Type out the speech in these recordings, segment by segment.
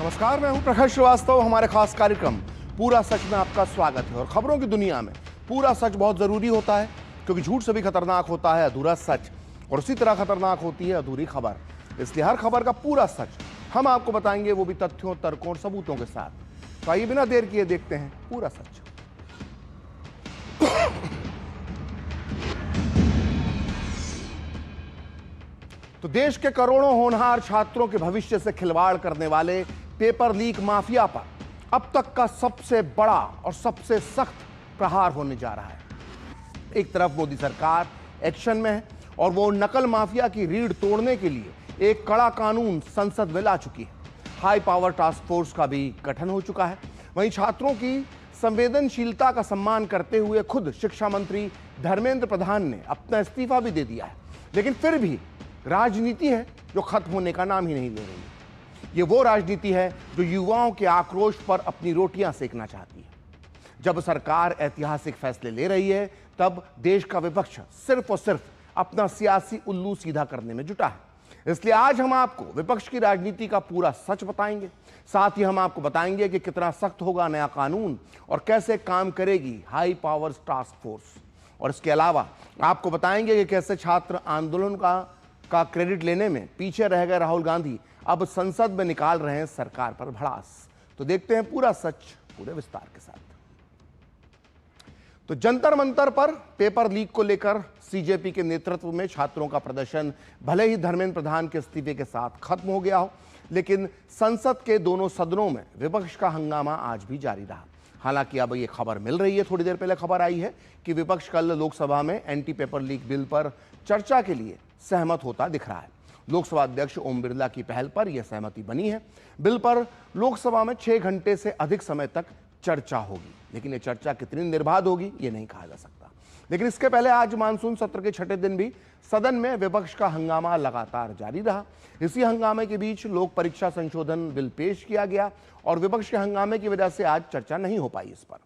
नमस्कार, मैं हूं प्रखर श्रीवास्तव। हमारे खास कार्यक्रम पूरा सच में आपका स्वागत है। और खबरों की दुनिया में पूरा सच बहुत जरूरी होता है, क्योंकि झूठ से भी खतरनाक होता है अधूरा सच, और उसी तरह खतरनाक होती है अधूरी खबर। इसलिए हर खबर का पूरा सच हम आपको बताएंगे, वो भी तथ्यों, तर्कों और सबूतों के साथ। तो आइए बिना देर किए देखते हैं पूरा सच। तो देश के करोड़ों होनहार छात्रों के भविष्य से खिलवाड़ करने वाले पेपर लीक माफिया पर अब तक का सबसे बड़ा और सबसे सख्त प्रहार होने जा रहा है। एक तरफ मोदी सरकार एक्शन में है और वो नकल माफिया की रीढ़ तोड़ने के लिए एक कड़ा कानून संसद में ला चुकी है। हाई पावर टास्क फोर्स का भी गठन हो चुका है। वहीं छात्रों की संवेदनशीलता का सम्मान करते हुए खुद शिक्षा मंत्री धर्मेंद्र प्रधान ने अपना इस्तीफा भी दे दिया है। लेकिन फिर भी राजनीति है जो खत्म होने का नाम ही नहीं ले रही। ये वो राजनीति है जो युवाओं के आक्रोश पर अपनी रोटियां सेकना चाहती है। जब सरकार ऐतिहासिक फैसले ले रही है, तब देश का विपक्ष सिर्फ और सिर्फ अपना सियासी उल्लू सीधा करने में जुटा है। इसलिए आज हम आपको विपक्ष की राजनीति का पूरा सच बताएंगे। साथ ही हम आपको बताएंगे कि कितना सख्त होगा नया कानून और कैसे काम करेगी हाई पावर टास्क फोर्स। और इसके अलावा आपको बताएंगे कि कैसे छात्र आंदोलन का क्रेडिट लेने में पीछे रह गए राहुल गांधी अब संसद में निकाल रहे हैं सरकार पर भड़ास। तो देखते हैं पूरा सच पूरे विस्तार के साथ। तो जंतर मंतर पर पेपर लीक को लेकर सीजेपी के नेतृत्व में छात्रों का प्रदर्शन भले ही धर्मेंद्र प्रधान के इस्तीफे के साथ खत्म हो गया हो, लेकिन संसद के दोनों सदनों में विपक्ष का हंगामा आज भी जारी रहा। हालांकि अब ये खबर मिल रही है, थोड़ी देर पहले खबर आई है कि विपक्ष कल लोकसभा में एंटी पेपर लीक बिल पर चर्चा के लिए सहमत होता दिख रहा है। लोकसभा अध्यक्ष ओम बिरला की पहल पर यह सहमति बनी है। बिल पर लोकसभा में 6 घंटे से अधिक समय तक चर्चा होगी, लेकिन यह चर्चा कितनी निर्बाध होगी ये नहीं कहा जा सकता। लेकिन इसके पहले आज मानसून सत्र के छठे दिन भी सदन में विपक्ष का हंगामा लगातार जारी रहा। इसी हंगामे के बीच लोक परीक्षा संशोधन बिल पेश किया गया और विपक्ष के हंगामे की वजह से आज चर्चा नहीं हो पाई। इस पर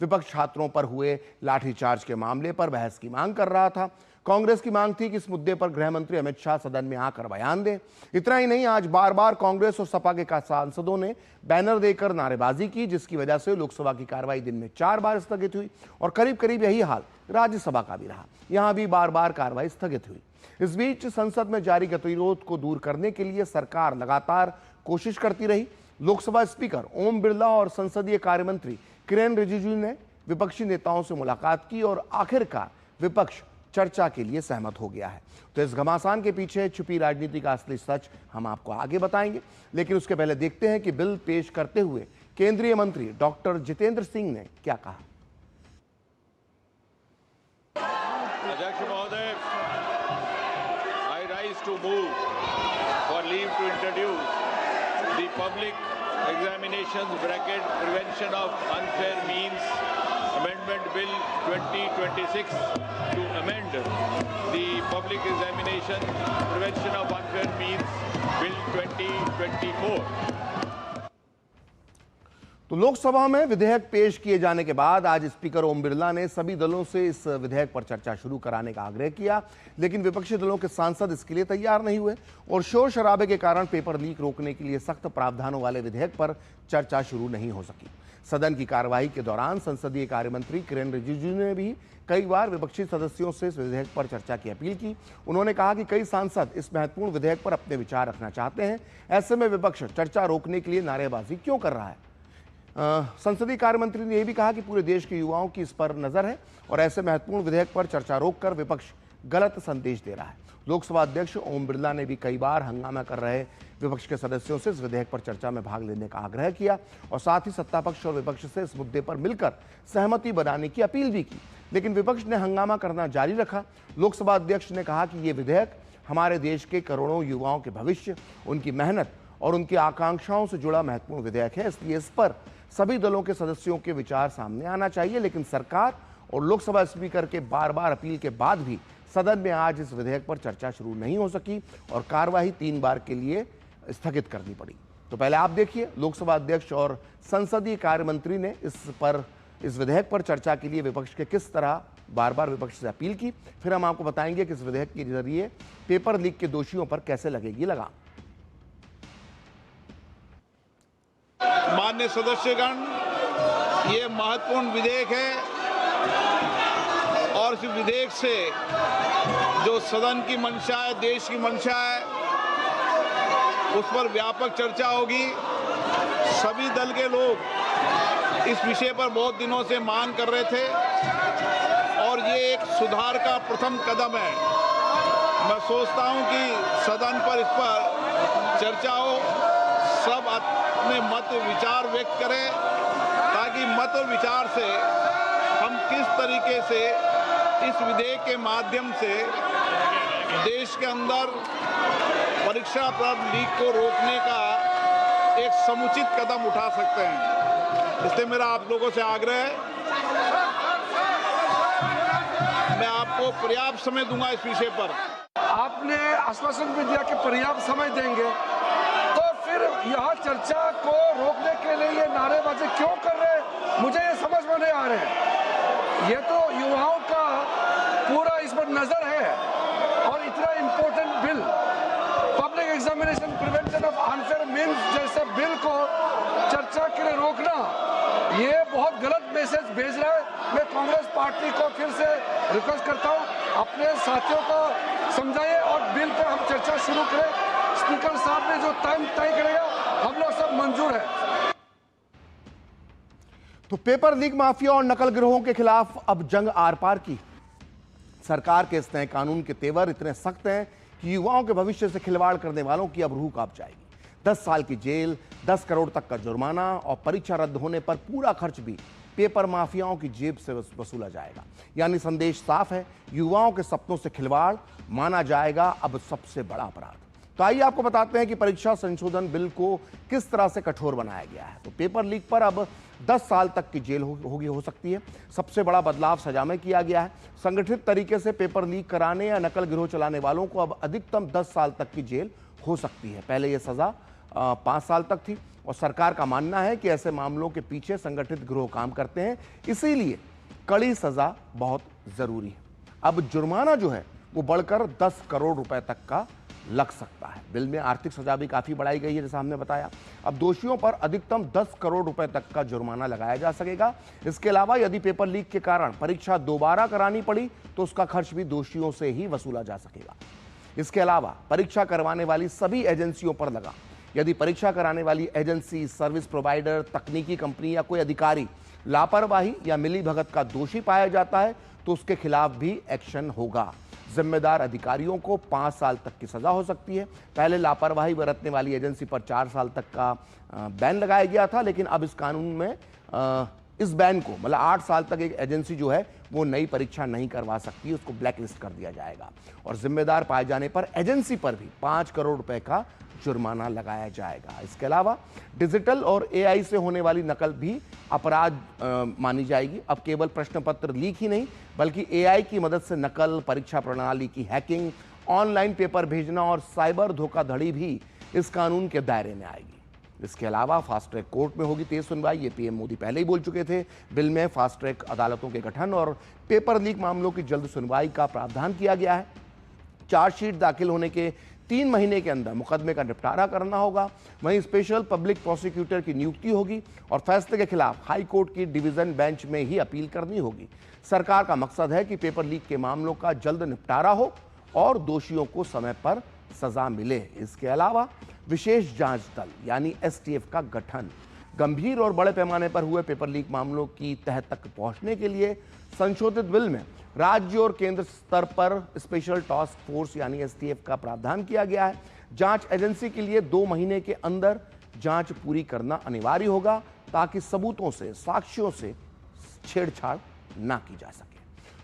विपक्ष छात्रों पर हुए लाठीचार्ज के मामले पर बहस की मांग कर रहा था। कांग्रेस की मांग थी कि इस मुद्दे पर गृह मंत्री अमित शाह सदन में आकर बयान दें। इतना ही नहीं, आज बार बार कांग्रेस और सपा के सांसदों ने बैनर देकर नारेबाजी की, जिसकी वजह से लोकसभा की कार्रवाई दिन में 4 बार स्थगित हुई और करीब करीब यही हाल राज्यसभा का भी रहा। यहां भी बार बार कार्रवाई स्थगित हुई। इस बीच संसद में जारी गतिरोध को दूर करने के लिए सरकार लगातार कोशिश करती रही। लोकसभा स्पीकर ओम बिरला और संसदीय कार्य मंत्री किरेन रिजिजू ने विपक्षी नेताओं से मुलाकात की और आखिरकार विपक्ष चर्चा के लिए सहमत हो गया है। तो इस घमासान के पीछे छुपी राजनीति का असली सच हम आपको आगे बताएंगे, लेकिन उसके पहले देखते हैं कि बिल पेश करते हुए केंद्रीय मंत्री डॉक्टर जितेंद्र सिंह ने क्या कहा। अध्यक्ष महोदय, I rise to move for leave to introduce the public examinations bracket prevention of unfair means Amendment Bill 2026 to amend the Public Examination Prevention of Unfair Means Bill 2024। तो लोकसभा में विधेयक पेश किए जाने के बाद आज स्पीकर ओम बिरला ने सभी दलों से इस विधेयक पर चर्चा शुरू कराने का आग्रह किया, लेकिन विपक्षी दलों के सांसद इसके लिए तैयार नहीं हुए और शोर शराबे के कारण पेपर लीक रोकने के लिए सख्त प्रावधानों वाले विधेयक पर चर्चा शुरू नहीं हो सकी। सदन की कार्यवाही के दौरान संसदीय कार्य मंत्री किरेन रिजिजू ने भी कई बार विपक्षी सदस्यों से इस विधेयक पर चर्चा की अपील की। उन्होंने कहा कि कई सांसद इस महत्वपूर्ण विधेयक पर अपने विचार रखना चाहते हैं। ऐसे में विपक्ष चर्चा रोकने के लिए नारेबाजी क्यों कर रहा है। संसदीय कार्य मंत्री ने यह भी कहा कि पूरे देश के युवाओं की इस पर नजर है और ऐसे महत्वपूर्ण विधेयक पर चर्चा रोककर विपक्ष गलत संदेश दे रहा है। लोकसभा अध्यक्ष ओम बिरला ने भी कई बार हंगामा कर रहे विपक्ष के सदस्यों से इस विधेयक पर चर्चा में भाग लेने का आग्रह किया और साथ ही सत्ता पक्ष और विपक्ष से इस मुद्दे पर मिलकर सहमति बनाने की अपील भी की, लेकिन विपक्ष ने हंगामा करना जारी रखा। लोकसभा अध्यक्ष ने कहा कि ये विधेयक हमारे देश के करोड़ों युवाओं के भविष्य, उनकी मेहनत और उनकी आकांक्षाओं से जुड़ा महत्वपूर्ण विधेयक है, इसलिए इस पर सभी दलों के सदस्यों के विचार सामने आना चाहिए। लेकिन सरकार और लोकसभा स्पीकर के बार बार अपील के बाद भी सदन में आज इस विधेयक पर चर्चा शुरू नहीं हो सकी और कार्यवाही 3 बार के लिए स्थगित करनी पड़ी। तो पहले आप देखिए लोकसभा अध्यक्ष और संसदीय कार्य मंत्री ने इस विधेयक पर चर्चा के लिए विपक्ष के किस तरह बार बार विपक्ष से अपील की। फिर हम आपको बताएंगे कि इस विधेयक के जरिए पेपर लीक के दोषियों पर कैसे लगेगी लगाम। माननीय सदस्यगण, ये महत्वपूर्ण विधेयक है और इस विधेयक से जो सदन की मंशा है, देश की मंशा है, उस पर व्यापक चर्चा होगी। सभी दल के लोग इस विषय पर बहुत दिनों से मांग कर रहे थे और ये एक सुधार का प्रथम कदम है। मैं सोचता हूं कि सदन पर इस पर चर्चा हो, सब अपने मत विचार व्यक्त करें ताकि मत और विचार से हम किस तरीके से इस विधेयक के माध्यम से देश के अंदर परीक्षा प्रद लीक को रोकने का एक समुचित कदम उठा सकते हैं। इसलिए मेरा आप लोगों से आग्रह है, मैं आपको पर्याप्त समय दूंगा इस विषय पर। आपने आश्वासन भी दिया कि पर्याप्त समय देंगे, तो फिर यह चर्चा को रोकने के लिए ये नारेबाजी क्यों कर रहे हैं, मुझे ये समझ में नहीं आ रहे हैं। ये तो युवाओं का पूरा इस पर नजर है और इतना important bill, public examination prevention of unfair means जैसे बिल को चर्चा के लिए रोकना, ये बहुत गलत मैसेज भेज रहा है। मैं कांग्रेस पार्टी को फिर से रिक्वेस्ट करता हूँ, अपने साथियों को समझाइए और बिल पे हम चर्चा शुरू करें। स्पीकर साहब ने जो टाइम तय करेगा, हम लोग सब मंजूर है। तो पेपर लीक माफिया और नकल गिरोहों के खिलाफ अब जंग आर पार की। सरकार के इस नए कानून के तेवर इतने सख्त हैं कि युवाओं के भविष्य से खिलवाड़ करने वालों की अब रूह कांप जाएगी। 10 साल की जेल, 10 करोड़ तक का जुर्माना और परीक्षा रद्द होने पर पूरा खर्च भी पेपर माफियाओं की जेब से वसूला जाएगा। यानी संदेश साफ है, युवाओं के सपनों से खिलवाड़ माना जाएगा अब सबसे बड़ा अपराध। तो आइए आपको बताते हैं कि परीक्षा संशोधन बिल को किस तरह से कठोर बनाया गया है। तो पेपर लीक पर अब 10 साल तक की जेल हो सकती है। सबसे बड़ा बदलाव सजा में किया गया है। संगठित तरीके से पेपर लीक कराने या नकल गिरोह चलाने वालों को अब अधिकतम 10 साल तक की जेल हो सकती है। पहले यह सजा 5 साल तक थी और सरकार का मानना है कि ऐसे मामलों के पीछे संगठित गिरोह काम करते हैं, इसीलिए कड़ी सजा बहुत जरूरी है। अब जुर्माना जो है वो बढ़कर 10 करोड़ रुपए तक का लग सकता है। बिल में आर्थिक सजा भी काफी बढ़ाई गई है, जैसा हमने बताया। अब दोषियों पर अधिकतम 10 करोड़ रुपए तक का जुर्माना लगाया जा सकेगा। इसके अलावा यदि पेपर लीक के कारण परीक्षा दोबारा करानी पड़ी तो उसका खर्च भी दोषियों से ही वसूला जा सकेगा। इसके अलावा परीक्षा करवाने वाली सभी एजेंसियों पर लगा। यदि परीक्षा कराने वाली एजेंसी, सर्विस प्रोवाइडर, तकनीकी कंपनी या कोई अधिकारी लापरवाही या मिलीभगत का दोषी पाया जाता है तो उसके खिलाफ भी एक्शन होगा। जिम्मेदार अधिकारियों को 5 साल तक की सजा हो सकती है। पहले लापरवाही बरतने वाली एजेंसी पर 4 साल तक का बैन लगाया गया था, लेकिन अब इस कानून में इस बैन को मतलब 8 साल तक एक एजेंसी जो है वो नई परीक्षा नहीं करवा सकती, उसको ब्लैक लिस्ट कर दिया जाएगा। और जिम्मेदार पाए जाने पर एजेंसी पर भी 5 करोड़ रुपए का जुर्माना लगाया जाएगा। इसके अलावा डिजिटल और एआई से होने वाली नकल भी अपराध मानी जाएगी। अब केवल प्रश्न पत्र लीक ही नहीं बल्कि एआई की मदद से नकल, परीक्षा प्रणाली की हैकिंग, ऑनलाइन पेपर भेजना और साइबर धोखाधड़ी भी इस कानून के दायरे में आएगी। इसके अलावा फास्ट ट्रैक कोर्ट में होगी तेज सुनवाई। ये पीएम मोदी पहले ही बोल चुके थे। बिल में फास्ट ट्रैक अदालतों के गठन और पेपर लीक मामलों की जल्द सुनवाई का प्रावधान किया गया है। चार्जशीट दाखिल होने के 3 महीने के अंदर मुकदमे का निपटारा करना होगा। वहीं स्पेशल पब्लिक प्रोसिक्यूटर की नियुक्ति होगी और फैसले के खिलाफ हाई कोर्ट की डिवीजन बेंच में ही अपील करनी होगी। सरकार का मकसद है कि पेपर लीक के मामलों का जल्द निपटारा हो और दोषियों को समय पर सजा मिले। इसके अलावा विशेष जांच दल यानी एसटीएफ का गठन, गंभीर और बड़े पैमाने पर हुए पेपर लीक मामलों की तह तक पहुंचने के लिए संशोधित बिल में राज्य और केंद्र स्तर पर स्पेशल टास्क फोर्स यानी एसटीएफ का प्रावधान किया गया है। जांच एजेंसी के लिए 2 महीने के अंदर जांच पूरी करना अनिवार्य होगा ताकि सबूतों से, साक्ष्यों से छेड़छाड़ ना की जा सके।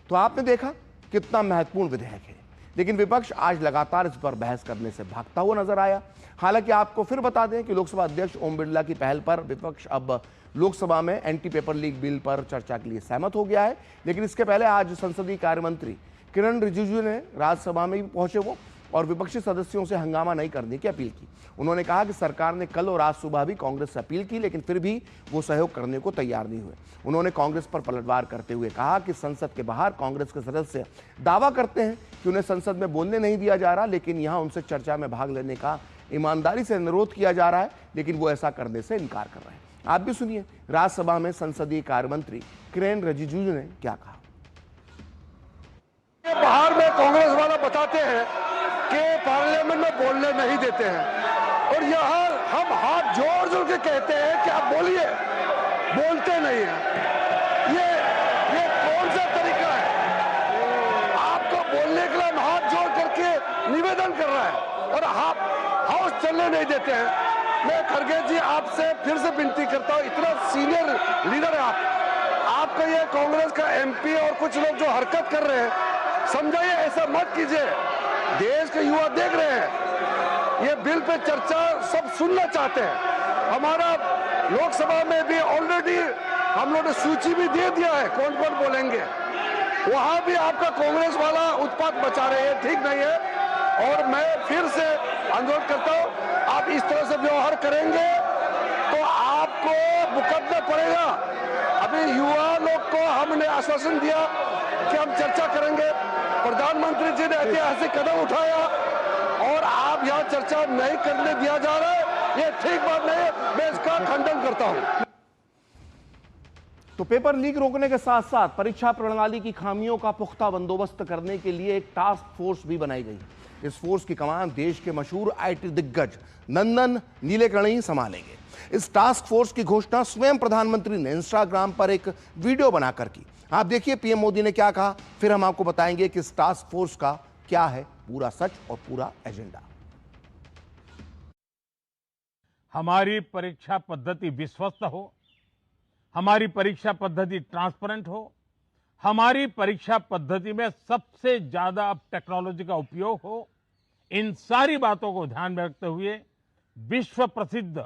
तो आपने देखा कितना महत्वपूर्ण विधेयक है, लेकिन विपक्ष आज लगातार इस पर बहस करने से भागता हुआ नजर आया। हालांकि आपको फिर बता दें कि लोकसभा अध्यक्ष ओम बिरला की पहल पर विपक्ष अब लोकसभा में एंटी पेपर लीक बिल पर चर्चा के लिए सहमत हो गया है। लेकिन इसके पहले आज संसदीय कार्य मंत्री किरण रिजिजू ने राज्यसभा में भी पहुंचे वो और विपक्षी सदस्यों से हंगामा नहीं करने की अपील की। उन्होंने कहा कि सरकार ने कल और आज सुबह भी कांग्रेस से अपील की, लेकिन फिर भी वो सहयोग करने को तैयार नहीं हुए। उन्होंने कांग्रेस पर पलटवार करते हुए कहा कि संसद के बाहर कांग्रेस के सदस्य दावा करते हैं कि उन्हें संसद में बोलने नहीं दिया जा रहा, लेकिन यहां उनसे चर्चा में भाग लेने का ईमानदारी से अनुरोध किया जा रहा है, लेकिन वो ऐसा करने से इनकार कर रहे हैं। आप भी सुनिए राज्यसभा में संसदीय कार्य मंत्री किरेन रिजिजू ने क्या कहा। बाहर में कांग्रेस वाला बताते हैं कि पार्लियामेंट में बोलने नहीं देते हैं और यहाँ हम हाथ जोड़ जोड़ के कहते हैं कि आप बोलिए, बोलते नहीं हैं। ये कौन सा तरीका है? आपको बोलने के लिए हम हाथ जोड़ करके निवेदन कर रहा है और आप हाउस चलने नहीं देते हैं। मैं खड़गे जी आपसे फिर से विनती करता हूँ, इतना सीनियर लीडर है आपका ये कांग्रेस का एमपी और कुछ लोग जो हरकत कर रहे हैं, समझाइए, ऐसा मत कीजिए। देश के युवा देख रहे हैं, ये बिल पे चर्चा सब सुनना चाहते हैं। हमारा लोकसभा में भी ऑलरेडी हम लोगों ने सूची भी दे दिया है कौन कौन बोलेंगे, वहां भी आपका कांग्रेस वाला उत्पात मचा रहे हैं, ठीक नहीं है। और मैं फिर से अनुरोध करता हूं, आप इस तरह से व्यवहार करेंगे तो आपको मुकदमा पड़ेगा। अभी युवा लोग को हमने आश्वासन दिया कि हम चर्चा करेंगे, प्रधानमंत्री जी ने ऐतिहासिक कदम उठाया और आप यहाँ चर्चा नहीं करने दिया जा रहा है, ये ठीक बात नहीं है, मैं इसका खंडन करता हूँ। तो पेपर लीक रोकने के साथ साथ परीक्षा प्रणाली की खामियों का पुख्ता बंदोबस्त करने के लिए एक टास्क फोर्स भी बनाई गई। इस फोर्स की कमान देश के मशहूर आईटी दिग्गज नंदन नीलेकणी संभालेंगे। इस टास्क फोर्स की घोषणा स्वयं प्रधानमंत्री ने इंस्टाग्राम पर एक वीडियो बनाकर की। आप देखिए पीएम मोदी ने क्या कहा, फिर हम आपको बताएंगे कि इस टास्क फोर्स का क्या है पूरा सच और पूरा एजेंडा। हमारी परीक्षा पद्धति विश्वस्त हो, हमारी परीक्षा पद्धति ट्रांसपेरेंट हो, हमारी परीक्षा पद्धति में सबसे ज्यादा अब टेक्नोलॉजी का उपयोग हो, इन सारी बातों को ध्यान में रखते हुए विश्व प्रसिद्ध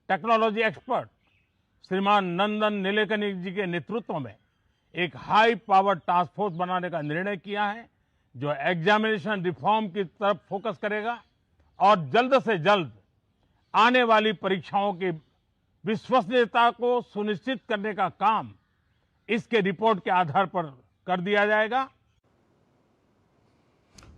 टेक्नोलॉजी एक्सपर्ट श्रीमान नंदन नीलेकणी जी के नेतृत्व में एक हाई पावर टास्क फोर्स बनाने का निर्णय किया है, जो एग्जामिनेशन रिफॉर्म की तरफ फोकस करेगा और जल्द से जल्द आने वाली परीक्षाओं की विश्वसनीयता को सुनिश्चित करने का काम इसके रिपोर्ट के आधार पर कर दिया जाएगा।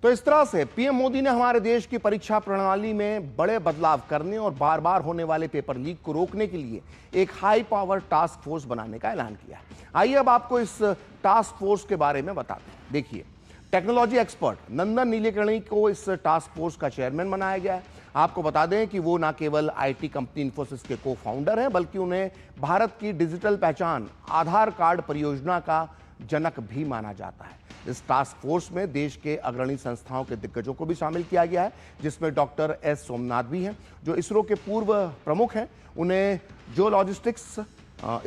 तो इस तरह से पीएम मोदी ने हमारे देश की परीक्षा प्रणाली में बड़े बदलाव करने और बार बार होने वाले पेपर लीक को रोकने के लिए एक हाई पावर टास्क फोर्स बनाने का ऐलान किया है। आइए अब आपको इस टास्क फोर्स के बारे में बताते हैं। देखिए, टेक्नोलॉजी एक्सपर्ट नंदन नीलेकणी को इस टास्क फोर्स का चेयरमैन बनाया गया है। आपको बता दें कि वो न केवल आईटी कंपनी इन्फोसिस के को फाउंडर हैं, बल्कि उन्हें भारत की डिजिटल पहचान आधार कार्ड परियोजना का जनक भी माना जाता है। इस टास्क फोर्स में देश के अग्रणी संस्थाओं के दिग्गजों को भी शामिल किया गया है, जिसमें डॉक्टर एस सोमनाथ भी हैं, जो इसरो के पूर्व प्रमुख हैं। उन्हें जो लॉजिस्टिक्स,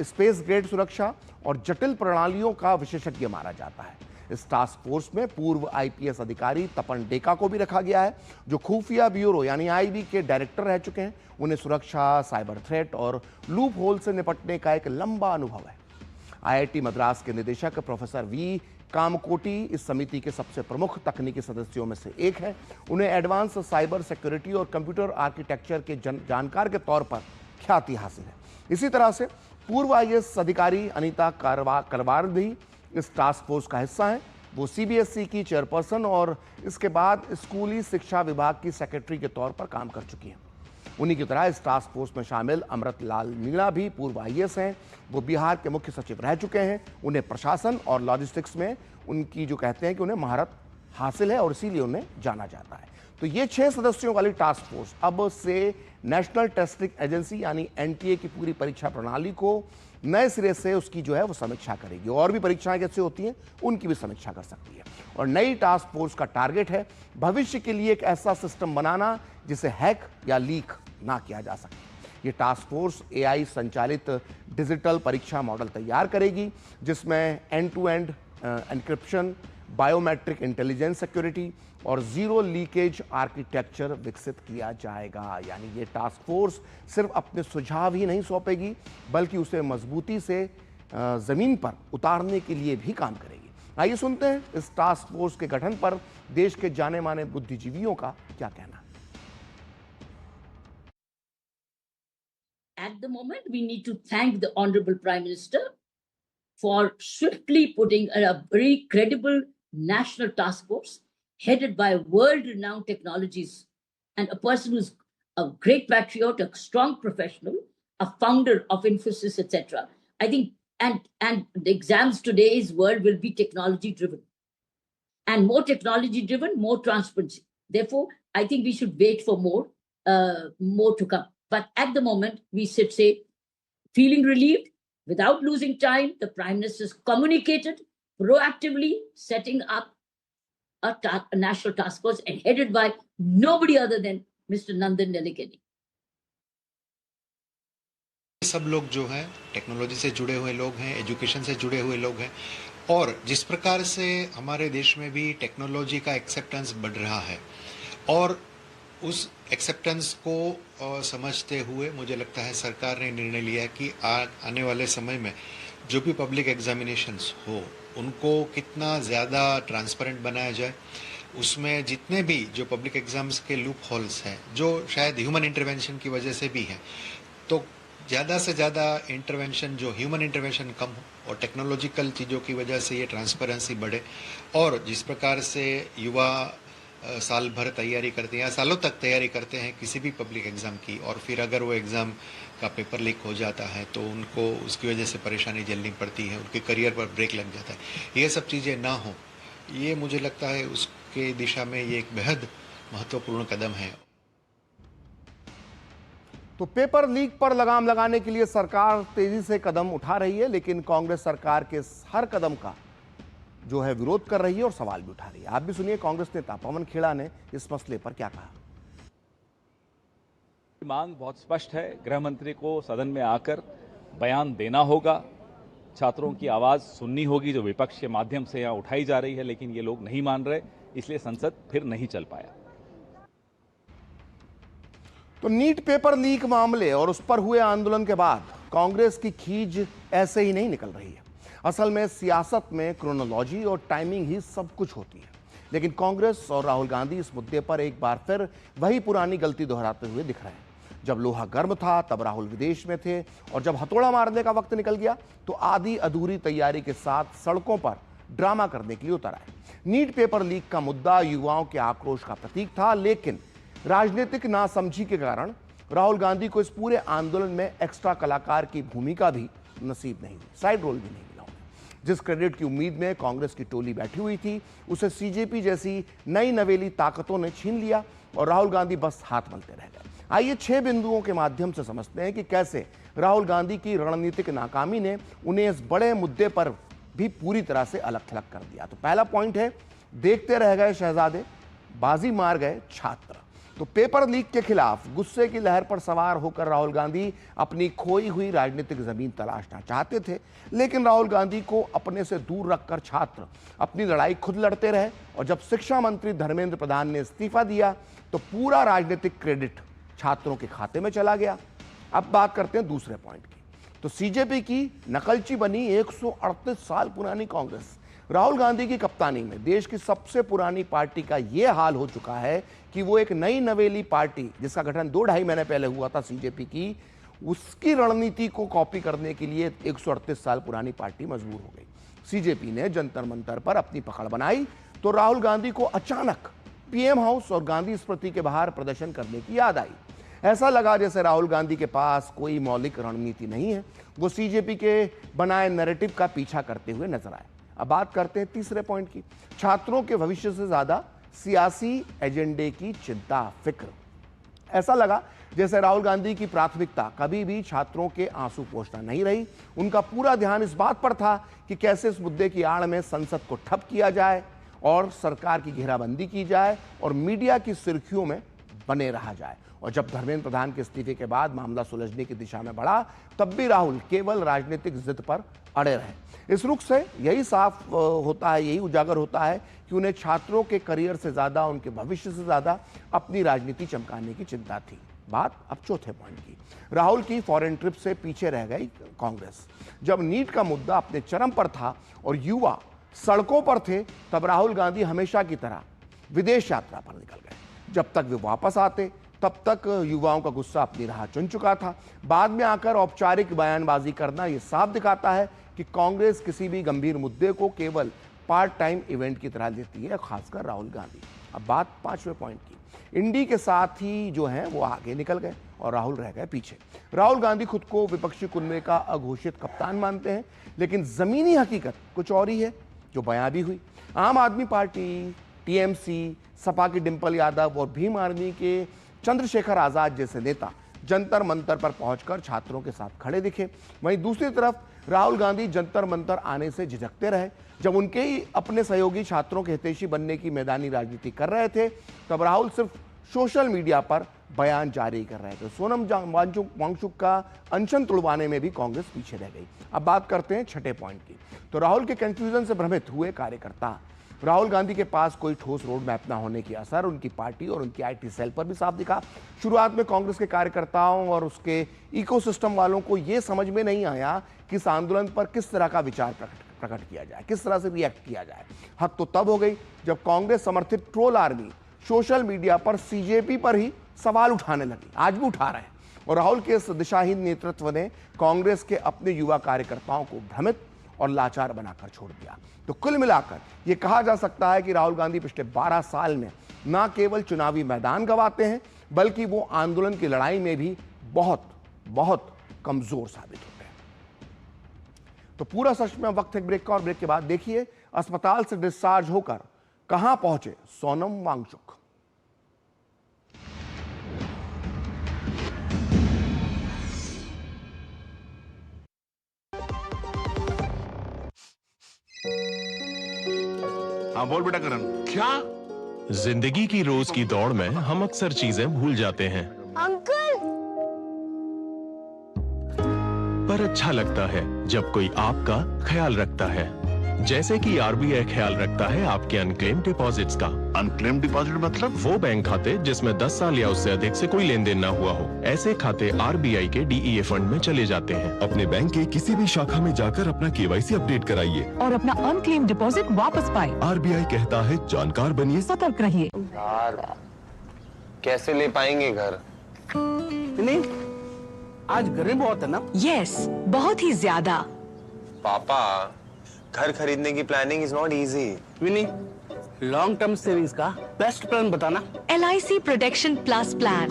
स्पेस ग्रेड सुरक्षा और जटिल प्रणालियों का विशेषज्ञ माना जाता है। इस टास्क फोर्स में पूर्व आईपीएस अधिकारी तपन डेका को भी रखा गया है, जो खुफिया ब्यूरो यानी आईबी के डायरेक्टर रह चुके हैं। उन्हें सुरक्षा, साइबर थ्रेट और लूप होल से निपटने का एक लंबा अनुभव है। आईआईटी मद्रास के निदेशक प्रोफेसर वी कामकोटी इस समिति के सबसे प्रमुख तकनीकी सदस्यों में से एक है। उन्हें एडवांस साइबर सिक्योरिटी और कंप्यूटर आर्किटेक्चर के जानकार के तौर पर ख्याति हासिल है। इसी तरह से पूर्व आईएएस अधिकारी अनीता करवार भी इस टास्क फोर्स का हिस्सा है। वो सीबीएसई की चेयरपर्सन और इसके बाद स्कूली शिक्षा विभाग की सेक्रेटरी के तौर पर काम कर चुकी हैं। उन्हीं की तरह इस टास्क फोर्स में शामिल अमृत लाल मीणा भी पूर्व आईएएस हैं। वो बिहार के मुख्य सचिव रह चुके हैं। उन्हें प्रशासन और लॉजिस्टिक्स में उनकी जो कहते हैं कि उन्हें महारत हासिल है और इसीलिए उन्हें जाना जाता है। तो ये 6 सदस्यों वाली टास्क फोर्स अब से नेशनल टेस्टिंग एजेंसी यानी एनटीए की पूरी परीक्षा प्रणाली को नए सिरे से उसकी जो है वो समीक्षा करेगी। और भी परीक्षाएं कैसे होती हैं उनकी भी समीक्षा कर सकती है। और नई टास्क फोर्स का टारगेट है भविष्य के लिए एक ऐसा सिस्टम बनाना जिसे हैक या लीक ना किया जा सके। ये टास्क फोर्स एआई संचालित डिजिटल परीक्षा मॉडल तैयार करेगी, जिसमें end to end encryption, biometric intelligence security और जीरो लीकेज आर्किटेक्चर विकसित किया जाएगा। यानी ये टास्क फोर्स सिर्फ अपने सुझाव ही नहीं सौंपेगी, बल्कि उसे मजबूती से जमीन पर उतारने के लिए भी काम करेगी। आइए सुनते हैं इस टास्क फोर्स के गठन पर देश के जाने माने बुद्धिजीवियों का क्या कहना है। At the moment, we need to thank the Honorable Prime Minister for swiftly putting a very credible national task force headed by world-renowned technologies and a person who's a great patriot, a strong professional, a founder of Infosys, etc. I think, and the exams today's world will be technology driven, and more technology driven, more transparency. Therefore, I think we should wait for more to come. But at the moment, we should say, feeling relieved, without losing time, the Prime Minister's communicated proactively, setting up a national task force and headed by nobody other than Mr. Nandan Nilekani. सब लोग जो हैं technology से जुड़े हुए लोग हैं, education से जुड़े हुए लोग हैं, और जिस प्रकार से हमारे देश में भी टेक्नोलॉजी का एक्सेप्टेंस बढ़ रहा है, और उस एक्सेप्टेंस को समझते हुए मुझे लगता है सरकार ने निर्णय लिया कि आने वाले समय में जो भी पब्लिक एग्जामिनेशंस हो उनको कितना ज़्यादा ट्रांसपेरेंट बनाया जाए। उसमें जितने भी जो पब्लिक एग्जाम्स के लूप होल्स हैं, जो शायद ह्यूमन इंटरवेंशन की वजह से भी हैं, तो ज़्यादा से ज़्यादा इंटरवेंशन, जो ह्यूमन इंटरवेंशन कम हो और टेक्नोलॉजिकल चीज़ों की वजह से ये ट्रांसपेरेंसी बढ़े। और जिस प्रकार से युवा साल भर तैयारी करते हैं या सालों तक तैयारी करते हैं किसी भी पब्लिक एग्ज़ाम की, और फिर अगर वो एग्ज़ाम का पेपर लीक हो जाता है तो उनको उसकी वजह से परेशानी झेलनी पड़ती है, उनके करियर पर ब्रेक लग जाता है। ये सब चीज़ें ना हो, ये मुझे लगता है उसके दिशा में ये एक बेहद महत्वपूर्ण कदम है। तो पेपर लीक पर लगाम लगाने के लिए सरकार तेजी से कदम उठा रही है, लेकिन कांग्रेस सरकार के हर कदम का जो है विरोध कर रही है और सवाल भी उठा रही है। आप भी सुनिए कांग्रेस नेता पवन खेड़ा ने इस मसले पर क्या कहा। मांग बहुत स्पष्ट है, गृह मंत्री को सदन में आकर बयान देना होगा, छात्रों की आवाज सुननी होगी जो विपक्ष के माध्यम से यहां उठाई जा रही है, लेकिन ये लोग नहीं मान रहे, इसलिए संसद फिर नहीं चल पाया। तो नीट पेपर लीक मामले और उस पर हुए आंदोलन के बाद कांग्रेस की खींच ऐसे ही नहीं निकल रही है। असल में सियासत में क्रोनोलॉजी और टाइमिंग ही सब कुछ होती है, लेकिन कांग्रेस और राहुल गांधी इस मुद्दे पर एक बार फिर वही पुरानी गलती दोहराते हुए दिख रहे हैं। जब लोहा गर्म था तब राहुल विदेश में थे, और जब हथौड़ा मारने का वक्त निकल गया तो आधी अधूरी तैयारी के साथ सड़कों पर ड्रामा करने के लिए उतर आए। नीट पेपर लीक का मुद्दा युवाओं के आक्रोश का प्रतीक था, लेकिन राजनीतिक नासमझी के कारण राहुल गांधी को इस पूरे आंदोलन में एक्स्ट्रा कलाकार की भूमिका भी नसीब नहीं हुई, साइड रोल भी नहीं मिला उन्हें। जिस क्रेडिट की उम्मीद में कांग्रेस की टोली बैठी हुई थी, उसे सीजेपी जैसी नई नवेली ताकतों ने छीन लिया और राहुल गांधी बस हाथ मलते रह गए। आइए 6 बिंदुओं के माध्यम से समझते हैं कि कैसे राहुल गांधी की रणनीतिक नाकामी ने उन्हें इस बड़े मुद्दे पर भी पूरी तरह से अलग थलग कर दिया। तो पहला पॉइंट है, देखते रह गए शहजादे, बाजी मार गए छात्र। तो पेपर लीक के खिलाफ गुस्से की लहर पर सवार होकर राहुल गांधी अपनी खोई हुई राजनीतिक जमीन तलाशना चाहते थे, लेकिन राहुल गांधी को अपने से दूर रखकर छात्र अपनी लड़ाई खुद लड़ते रहे, और जब शिक्षा मंत्री धर्मेंद्र प्रधान ने इस्तीफा दिया तो पूरा राजनीतिक क्रेडिट छात्रों के खाते में चला गया। अब बात करते हैं दूसरे पॉइंट की। तो सीजेपी की नकलची बनी 138 साल पुरानी कांग्रेस। राहुल गांधी की कप्तानी में देश की सबसे पुरानी पार्टी का यह हाल हो चुका है कि वो एक नई नवेली पार्टी, जिसका गठन 2-2.5 महीने पहले हुआ था सीजेपी की, उसकी रणनीति को कॉपी करने के लिए 138 साल पुरानी पार्टी मजबूर हो गई। सीजेपी ने जंतर मंतर पर अपनी पकड़ बनाई तो राहुल गांधी को अचानक पीएम हाउस और गांधी स्मृति के बाहर प्रदर्शन करने की याद आई। ऐसा लगा जैसे राहुल गांधी के पास कोई मौलिक रणनीति नहीं है, वो सीजेपी के बनाए नैरेटिव का पीछा करते हुए नजर आए। अब बात करते हैं तीसरे पॉइंट की, छात्रों के भविष्य से ज्यादा सियासी एजेंडे की चिंता फिक्र। ऐसा लगा जैसे राहुल गांधी की प्राथमिकता कभी भी छात्रों के आंसू पोंछना नहीं रही। उनका पूरा ध्यान इस बात पर था कि कैसे इस मुद्दे की आड़ में संसद को ठप किया जाए और सरकार की घेराबंदी की जाए और मीडिया की सुर्खियों में बने रहा जाए। और जब धर्मेंद्र प्रधान के इस्तीफे के बाद मामला सुलझने की दिशा में बढ़ा, तब भी राहुल केवल राजनीतिक जिद पर अड़े रहे। इस रुख से यही साफ होता है, यही उजागर होता है कि उन्हें छात्रों के करियर से ज्यादा, उनके भविष्य से ज्यादा अपनी राजनीति चमकाने की चिंता थी। बात अब चौथे पॉइंट की, राहुल की फॉरेन ट्रिप से पीछे रह गई कांग्रेस। जब नीट का मुद्दा अपने चरम पर था और युवा सड़कों पर थे, तब राहुल गांधी हमेशा की तरह विदेश यात्रा पर निकल गए। जब तक वे वापस आते तब तक युवाओं का गुस्सा अपनी राह चुन चुका था। बाद में आकर औपचारिक बयानबाजी करना यह साफ दिखाता है कि कांग्रेस किसी भी गंभीर मुद्दे को केवल पार्ट टाइम इवेंट की तरह लेती है, खासकर राहुल गांधी। अब बात पांचवें पॉइंट की, इंडी के साथ ही जो है वो आगे निकल गए और राहुल रह गए पीछे। राहुल गांधी खुद को विपक्षी कुनबे का अघोषित कप्तान मानते हैं, लेकिन जमीनी हकीकत कुछ और ही है, जो बयां भी हुई। आम आदमी पार्टी, टीएमसी, सपा की डिंपल यादव और भीम आर्मी के चंद्रशेखर आजाद जैसे नेता जंतर मंतर पर पहुंचकर छात्रों के साथ खड़े दिखे। वहीं दूसरी तरफ राहुल गांधी जंतर मंतर आने से झिझकते रहे। जब उनके ही अपने सहयोगी छात्रों के हितैषी बनने की मैदानी राजनीति कर रहे थे, तब राहुल सिर्फ सोशल मीडिया पर बयान जारी कर रहे थे। सोनम वांगचुक का अनशन तुड़वाने में भी कांग्रेस पीछे रह गई। अब बात करते हैं छठे पॉइंट की। तो राहुल के कंफ्यूजन से भ्रमित हुए कार्यकर्ता। राहुल गांधी के पास कोई ठोस रोड मैप न होने की असर उनकी पार्टी और उनकी आईटी सेल पर भी साफ दिखा। शुरुआत में कांग्रेस के कार्यकर्ताओं और उसके इकोसिस्टम वालों को यह समझ में नहीं आया कि इस आंदोलन पर किस तरह का विचार प्रकट किया जाए, किस तरह से रिएक्ट किया जाए। हद तो तब हो गई जब कांग्रेस समर्थित ट्रोल आर्मी सोशल मीडिया पर सीजेपी पर ही सवाल उठाने लगी। आज भी उठा रहे हैं। और राहुल के इस दिशाहीन नेतृत्व ने कांग्रेस के अपने युवा कार्यकर्ताओं को भ्रमित और लाचार बनाकर छोड़ दिया। तो कुल मिलाकर यह कहा जा सकता है कि राहुल गांधी पिछले 12 साल में न केवल चुनावी मैदान गंवाते हैं, बल्कि वो आंदोलन की लड़ाई में भी बहुत बहुत कमजोर साबित होते हैं। तो पूरा सच में वक्त है ब्रेक का, और ब्रेक के बाद देखिए अस्पताल से डिस्चार्ज होकर कहां पहुंचे सोनम वांगचुक। हाँ बोल बेटा करण। क्या? जिंदगी की रोज की दौड़ में हम अक्सर चीजें भूल जाते हैं, अंकल। पर अच्छा लगता है जब कोई आपका ख्याल रखता है, जैसे कि आरबीआई ख्याल रखता है आपके अनक्लेम डिपॉजिट्स का। अनक्लेम डिपॉजिट मतलब? वो बैंक खाते जिसमें 10 साल या उससे अधिक से कोई लेन देन न हुआ हो। ऐसे खाते आरबीआई के डीईए फंड में चले जाते हैं। अपने बैंक के किसी भी शाखा में जाकर अपना केवाईसी अपडेट कराइए और अपना अनक्लेम डिपॉजिट वापस पाए। आरबीआई कहता है जानकार बनिए, सतर्क रहिए। यार कैसे ले पाएंगे घर? नहीं, आज गर्मी बहुत है ना? यस, बहुत ही ज्यादा। पापा, घर खरीदने की planning is not easy. Vini, long term savings का बेस्ट प्लान बताना। LIC protection plus plan.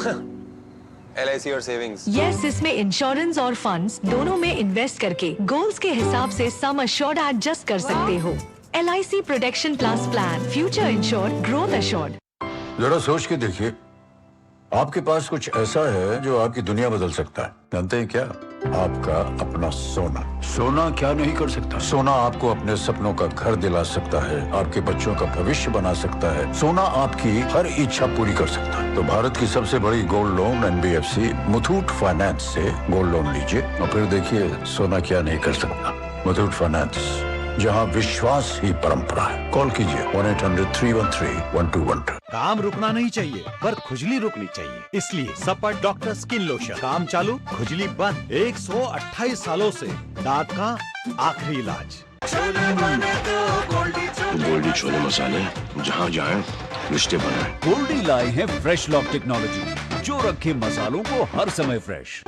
LIC और सेविंग्स? यस, इसमें इंश्योरेंस और फंड्स दोनों में इन्वेस्ट करके गोल्स के हिसाब से सम अश्योर्ड एडजस्ट कर सकते हो। LIC protection plus plan, future insured, growth assured. जरा सोच के देखिए, आपके पास कुछ ऐसा है जो आपकी दुनिया बदल सकता है। जानते हैं क्या? आपका अपना सोना। सोना क्या नहीं कर सकता? सोना आपको अपने सपनों का घर दिला सकता है, आपके बच्चों का भविष्य बना सकता है। सोना आपकी हर इच्छा पूरी कर सकता है। तो भारत की सबसे बड़ी gold loan NBFC Muthoot finance से गोल्ड लोन लीजिए और फिर देखिए सोना क्या नहीं कर सकता। मुथूट फाइनेंस, जहां विश्वास ही परंपरा है। कॉल कीजिए 1-800-313-1212। काम रुकना नहीं चाहिए, पर खुजली रुकनी चाहिए। इसलिए सपर डॉक्टर स्किन लोशन, काम चालू खुजली बंद। 128 सालों से दांत का आखिरी इलाज। गोल्डी छोले मसाले, जहाँ जाए रिश्ते बनाए। गोल्डी लाए हैं फ्रेश लॉक टेक्नोलॉजी, जो रखे मसालों को हर समय फ्रेश।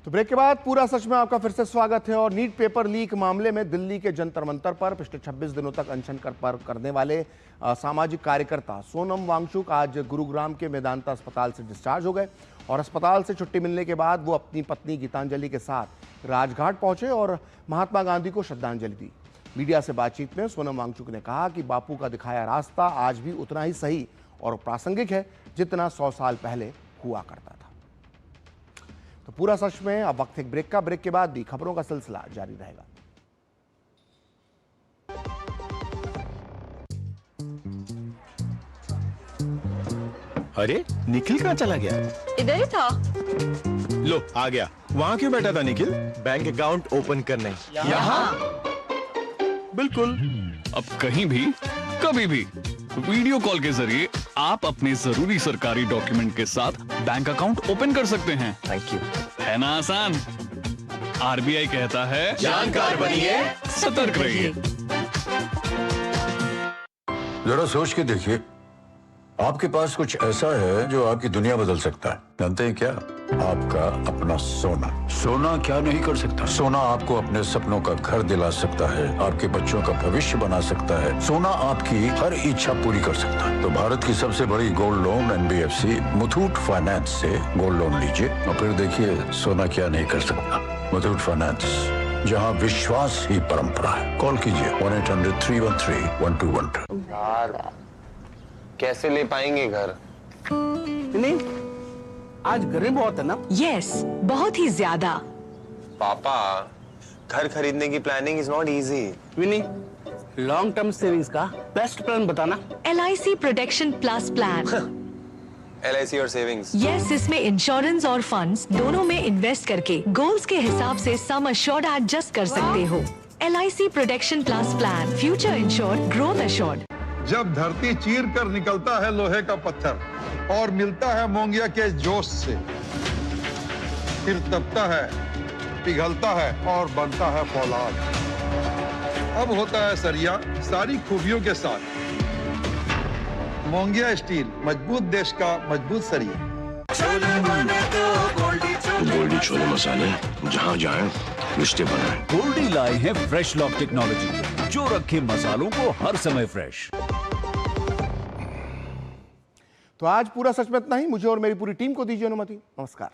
तो ब्रेक के बाद पूरा सच में आपका फिर से स्वागत है। और नीट पेपर लीक मामले में दिल्ली के जंतर मंतर पर पिछले 26 दिनों तक अनशन करने वाले सामाजिक कार्यकर्ता सोनम वांगचुक आज गुरुग्राम के मेदांता अस्पताल से डिस्चार्ज हो गए। और अस्पताल से छुट्टी मिलने के बाद वो अपनी पत्नी गीतांजलि के साथ राजघाट पहुंचे और महात्मा गांधी को श्रद्धांजलि दी। मीडिया से बातचीत में सोनम वांगचुक ने कहा कि बापू का दिखाया रास्ता आज भी उतना ही सही और प्रासंगिक है जितना 100 साल पहले हुआ करता था। तो पूरा सच में अब वक्त एक ब्रेक का। ब्रेक के बाद भी खबरों का सिलसिला जारी रहेगा। अरे निखिल कहाँ चला गया? इधर ही था। लो आ गया। वहाँ क्यों बैठा था निखिल? बैंक अकाउंट ओपन करने। यहाँ? बिल्कुल। अब कहीं भी कभी भी वीडियो कॉल के जरिए आप अपने जरूरी सरकारी डॉक्यूमेंट के साथ बैंक अकाउंट ओपन कर सकते हैं। Thank you. है ना आसान? आरबीआई कहता है जानकार बनिए, सतर्क रहिए। जरा सोच के देखिए, आपके पास कुछ ऐसा है जो आपकी दुनिया बदल सकता है। जानते हैं क्या? आपका अपना सोना। सोना क्या नहीं कर सकता? सोना आपको अपने सपनों का घर दिला सकता है, आपके बच्चों का भविष्य बना सकता है। सोना आपकी हर इच्छा पूरी कर सकता है। तो भारत की सबसे बड़ी gold loan NBFC Muthoot finance से गोल्ड लोन लीजिए और फिर देखिए सोना क्या नहीं कर सकता। मुथूट फाइनेंस, जहां विश्वास ही परंपरा है। कॉल कीजिए 1-800-313-1212। यार कैसे ले पाएंगे घर? नहीं, आज गर्मी बहुत है ना? यस, बहुत ही ज्यादा। पापा, घर खरीदने की planning is not easy. Vini, long term savings का बेस्ट प्लान बताना। LIC protection plus plan. LIC और सेविंग्स। यस, इसमें इंश्योरेंस और फंड्स दोनों में इन्वेस्ट करके गोल्स के हिसाब से सम अश्योर्ड एडजस्ट कर सकते हो। LIC protection plus plan, future insured, growth assured. जब धरती चीर कर निकलता है लोहे का पत्थर और मिलता है मोंगिया के जोश से, फिर तपता है, पिघलता है और बनता है फौलाद। अब होता है सरिया सारी खूबियों के साथ। मोंगिया स्टील, मजबूत देश का मजबूत सरिया। गोल्डी छोले मसाले, जहाँ जाए रिश्ते बनाए। गोल्डी लाए हैं फ्रेश लॉक टेक्नोलॉजी, जो रखे मसालों को हर समय फ्रेश। तो आज पूरा सच में इतना ही। मुझे और मेरी पूरी टीम को दीजिए अनुमति। नमस्कार।